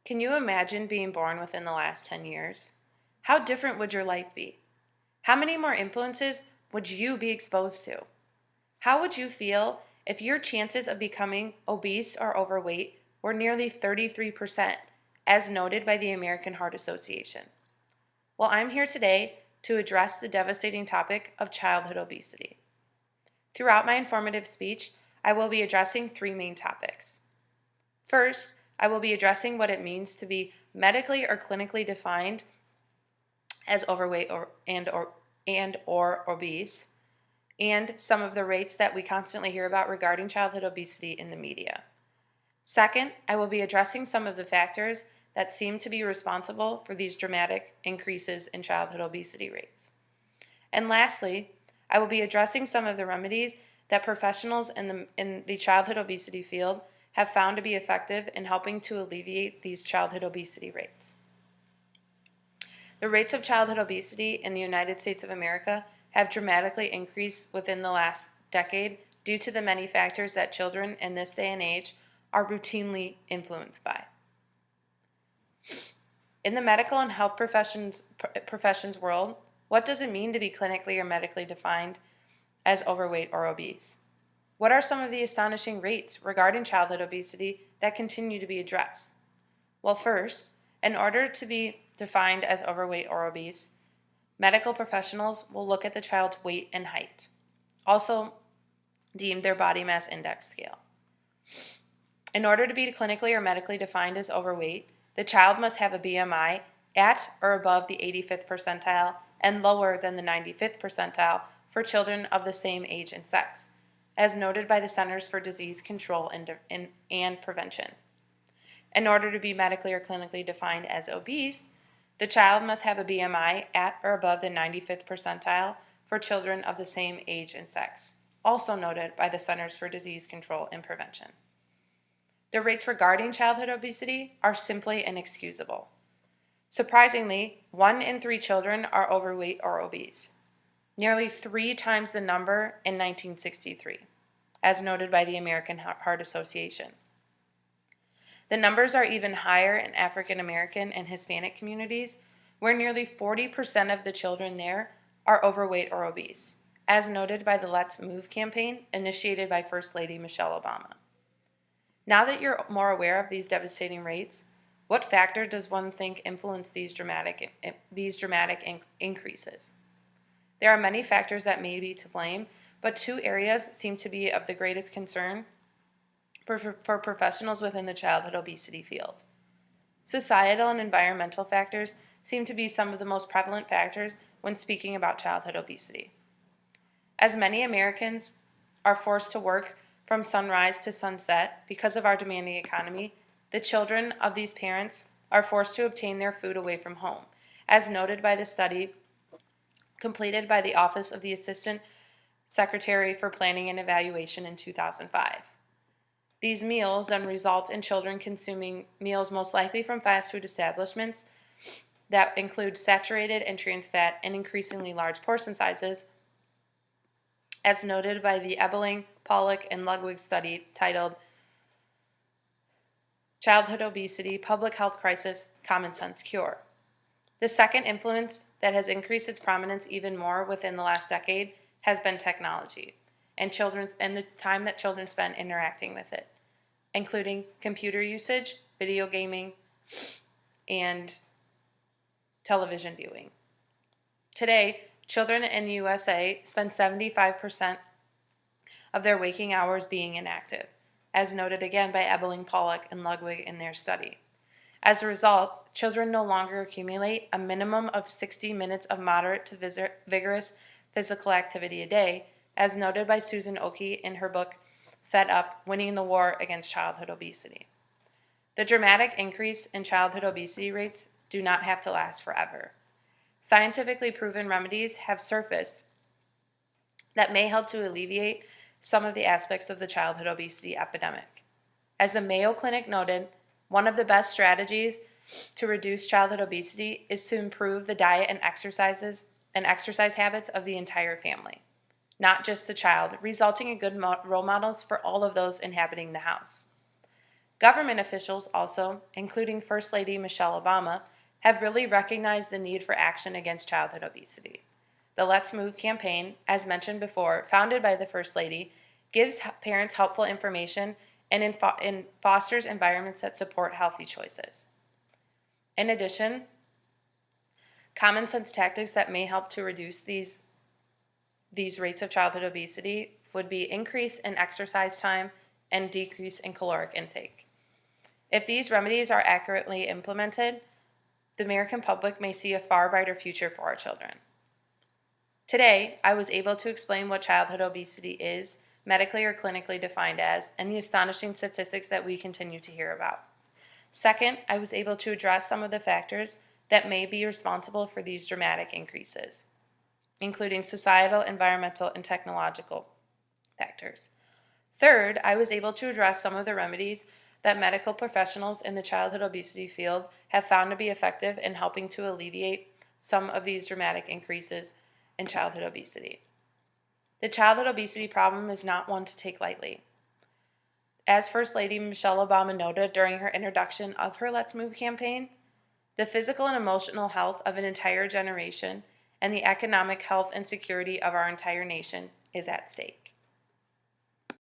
Can you imagine being born within the last 10 years? How different would your life be? How many more influences would you be exposed to? How would you feel if your chances of becoming obese or overweight were nearly 33%, as noted by the American Heart Association? Well, I'm here today to address the devastating topic of childhood obesity. Throughout my informative speech, I will be addressing three main topics. First, I will be addressing what it means to be medically or clinically defined as overweight or obese, and some of the rates that we constantly hear about regarding childhood obesity in the media. Second, I will be addressing some of the factors that seem to be responsible for these dramatic increases in childhood obesity rates. And lastly, I will be addressing some of the remedies that professionals in the childhood obesity field have found to be effective in helping to alleviate these childhood obesity rates. The rates of childhood obesity in the United States of America have dramatically increased within the last decade due to the many factors that children in this day and age are routinely influenced by. In the medical and health professions world, what does it mean to be clinically or medically defined as overweight or obese? What are some of the astonishing rates regarding childhood obesity that continue to be addressed? Well, first, in order to be defined as overweight or obese, medical professionals will look at the child's weight and height, also deemed their body mass index scale. In order to be clinically or medically defined as overweight, the child must have a BMI at or above the 85th percentile and lower than the 95th percentile for children of the same age and sex, as noted by the Centers for Disease Control and Prevention. In order to be medically or clinically defined as obese, the child must have a BMI at or above the 95th percentile for children of the same age and sex, also noted by the Centers for Disease Control and Prevention. The rates regarding childhood obesity are simply inexcusable. Surprisingly, 1 in 3 children are overweight or obese, nearly 3 times the number in 1963, as noted by the American Heart Association. The numbers are even higher in African American and Hispanic communities, where nearly 40% of the children there are overweight or obese, as noted by the Let's Move campaign initiated by First Lady Michelle Obama. Now that you're more aware of these devastating rates, what factor does one think influence these dramatic increases? There are many factors that may be to blame, but 2 areas seem to be of the greatest concern for professionals within the childhood obesity field. Societal and environmental factors seem to be some of the most prevalent factors when speaking about childhood obesity. As many Americans are forced to work from sunrise to sunset because of our demanding economy, the children of these parents are forced to obtain their food away from home, as noted by the study completed by the Office of the Assistant Secretary for Planning and Evaluation in 2005. These meals then result in children consuming meals most likely from fast food establishments that include saturated and trans fat and increasingly large portion sizes, as noted by the Ebeling, Pollock, and Ludwig study titled Childhood Obesity, Public Health Crisis, Common Sense Cure. The second influence that has increased its prominence even more within the last decade has been technology and the time that children spend interacting with it, including computer usage, video gaming, and television viewing. Today, children in the USA spend 75% of their waking hours being inactive, as noted again by Ebeling, Pollock, and Ludwig in their study. As a result, children no longer accumulate a minimum of 60 minutes of moderate to vigorous physical activity a day, as noted by Susan Oki in her book, Fed Up: Winning the War Against Childhood Obesity. The dramatic increase in childhood obesity rates do not have to last forever. Scientifically proven remedies have surfaced that may help to alleviate some of the aspects of the childhood obesity epidemic. As the Mayo Clinic noted, one of the best strategies to reduce childhood obesity is to improve the diet and exercise habits of the entire family, not just the child, resulting in good role models for all of those inhabiting the house. Government officials also, including First Lady Michelle Obama, have really recognized the need for action against childhood obesity. The Let's Move campaign, as mentioned before, founded by the First Lady, gives parents helpful information and fosters environments that support healthy choices. In addition, common sense tactics that may help to reduce these rates of childhood obesity would be increase in exercise time and decrease in caloric intake. If these remedies are accurately implemented, the American public may see a far brighter future for our children. Today, I was able to explain what childhood obesity is, medically or clinically defined as, and the astonishing statistics that we continue to hear about. Second, I was able to address some of the factors that may be responsible for these dramatic increases, including societal, environmental, and technological factors. Third, I was able to address some of the remedies that medical professionals in the childhood obesity field have found to be effective in helping to alleviate some of these dramatic increases in childhood obesity. The childhood obesity problem is not one to take lightly. As First Lady Michelle Obama noted during her introduction of her Let's Move campaign, the physical and emotional health of an entire generation and the economic health and security of our entire nation is at stake.